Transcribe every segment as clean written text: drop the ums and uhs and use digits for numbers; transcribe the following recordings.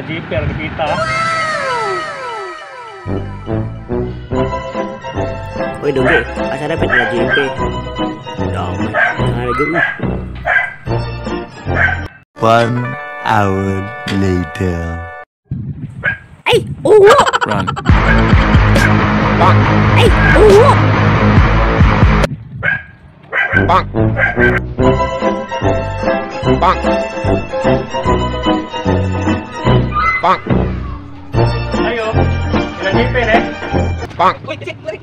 JP ang kita. Uy, Dunggi, asa dapat na JP? Dami, nangalagang. 1 hour later. Ay, uwo! Run. Ay, uwo! Bang. Bang. Bang. Ayo, ilang JP eh? Bang. Uy, cik, tarik.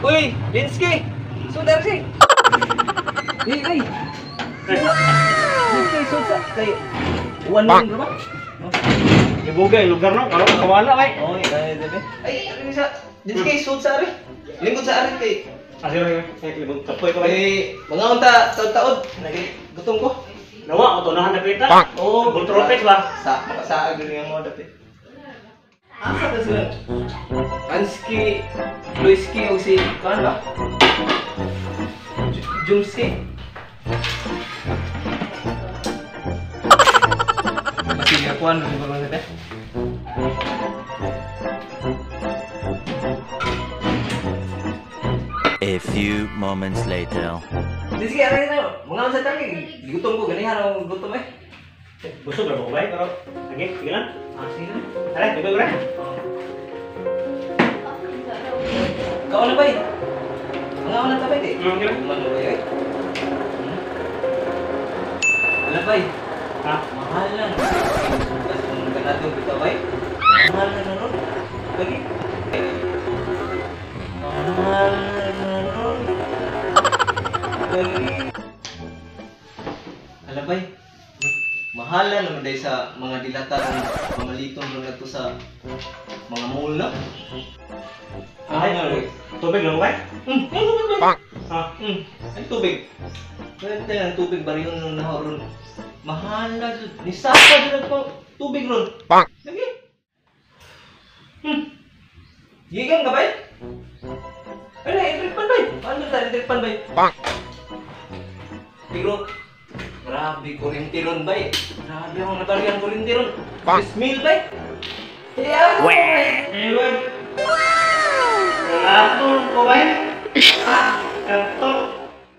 Uy, Linsky. Sudar sih. Ay. Linsky, sudar. Kayak uwan mo berapa? Ibugay, lugar no, kalau kawala kay. Oh, iya, iya. Ay, ano bisa? Linsky, sudar rin. Lingkod sa arin kay. Asir, ibang kapoy ko Ay, mga unta, taod-taod. Gutom ko. Nawa, utunahan na kita. Bang. Oh, Bultropex ba? Makasaag din yung mga dati. Asa na sila? Ansky, Luisky, o si, ano ba? Jumsky? Kasi ako ano yung mga dati? A few moments later. Di sige, ano yun? Mga unsa tali, gutom ko, ganihan ako gutom eh. Busog na ba ko ba? Pero, lagi, sige lang. Sige na. Alay, ibig ko rin. Kau na ba eh? Mga unang tabay di? Okay lang. Ano ba eh? Ano ba eh? Ha? Mahal lang. Tapos kung ganatong kita ba eh? Mahal na nun. Lagi? Mahal na nun. Lagi? Alam ba eh? Mahala naman dahil sa mga dilata ng mga litong doon na to sa mga mall na. Ay, tubig lang ba? Tubig ba? Bang. Ha? Ay, tubig. Pwede ang tubig ba rin yung nahoron? Mahal na dyan. Nisapa dyan ang tubig ron. Bang. Lagi. Gigan ka ba eh? Ano, i-trip-pan ba eh? Paano tayo i-trip-pan ba eh? Bang. Pero, grabe kurinti ron ba eh? Grabe ang natalian kurinti ron. Bang. Bismil ba eh? Yeah! Ewan. Atul ko ba? Katok.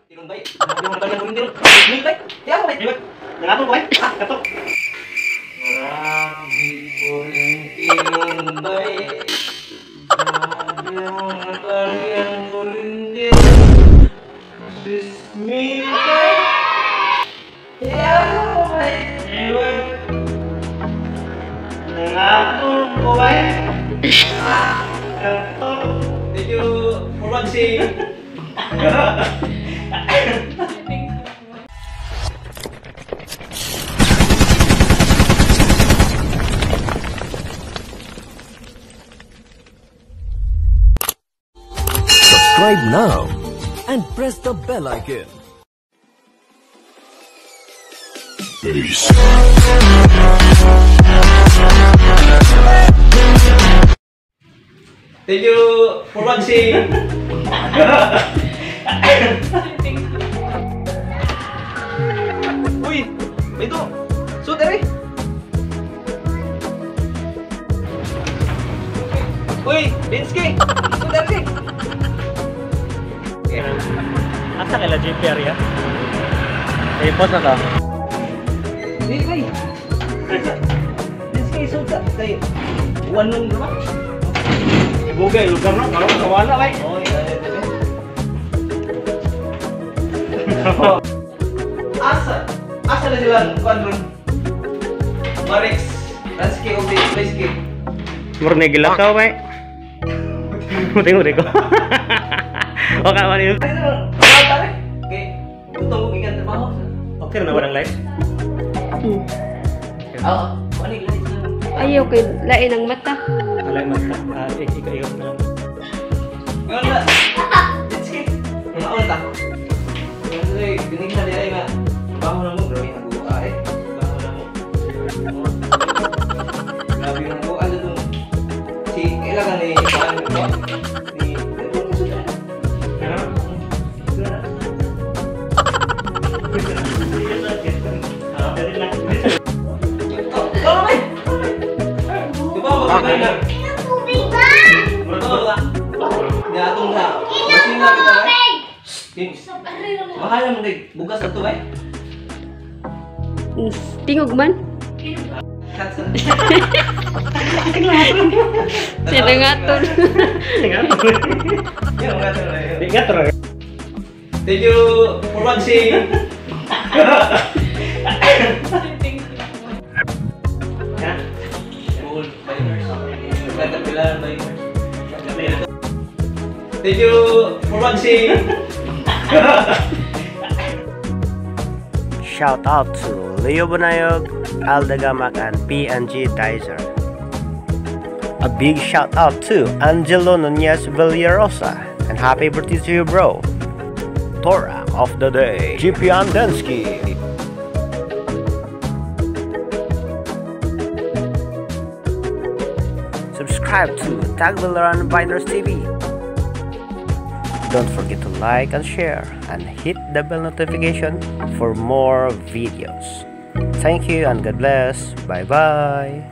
Tirun ba eh? Grabe ang natalian kurinti ron. Bismil ba eh? Yeah, ba eh? Ewan. Nangatul ko ba? Katok. Grabe kurinti ron ba eh? Grabe ang natalian kurinti ron. Bismil ba eh? Yeah, ba eh? Ewan. Nangatul ko ba? Katok. Thank you for watching. Subscribe now and press the bell icon. Peace. Thank you for watching. Uy, itu, sudah nih. Uy, Linsky, sudah nih. Asa kaya JP area? Ipot na ka? Linsky, Linsky sudah. Kayak uwan nun berapa? Ibugay, lugar no, kalau kawala kay. Oh iya, iya. Asa na sila kuan Marix, Lansky, o Linsky. Murni gila ka ba? Tengok deh ko. O ka man yun. Ano tare? Kay gusto mo gikan trabaho. Okay na ba ng live? Oo, ano yung light? Ayaw kay lain ang mata. Alay mata. Ikot na lang. Ngayon na. Linsky. Ngayon ta. Kasi binigyan na nila nga. Trabaho na mo, grabe na buka eh. Trabaho na mo. Grabe na mo. Ano dun? Si kailangan ni Juan mo. Ni Ano? Tolong, Mahal naman kay bugas na to eh. Tingog man. Cut sa. Sila nga to. Ingat. Yan, mga to. Ingat ro. Thank you for watching. Ha? Cool. Caterpillar bikers. Thank you for watching. Shout out to Leo Bonayog, Alda Gamak, and PNG Dizer. A big shout out to Angelo Nunez Villarosa, and happy birthday to you, bro. Torang of the day, GP Andensky. Subscribe to Tag Villaran Binders TV. Don't forget to like and share and hit the bell notification for more videos. Thank you and God bless. Bye bye.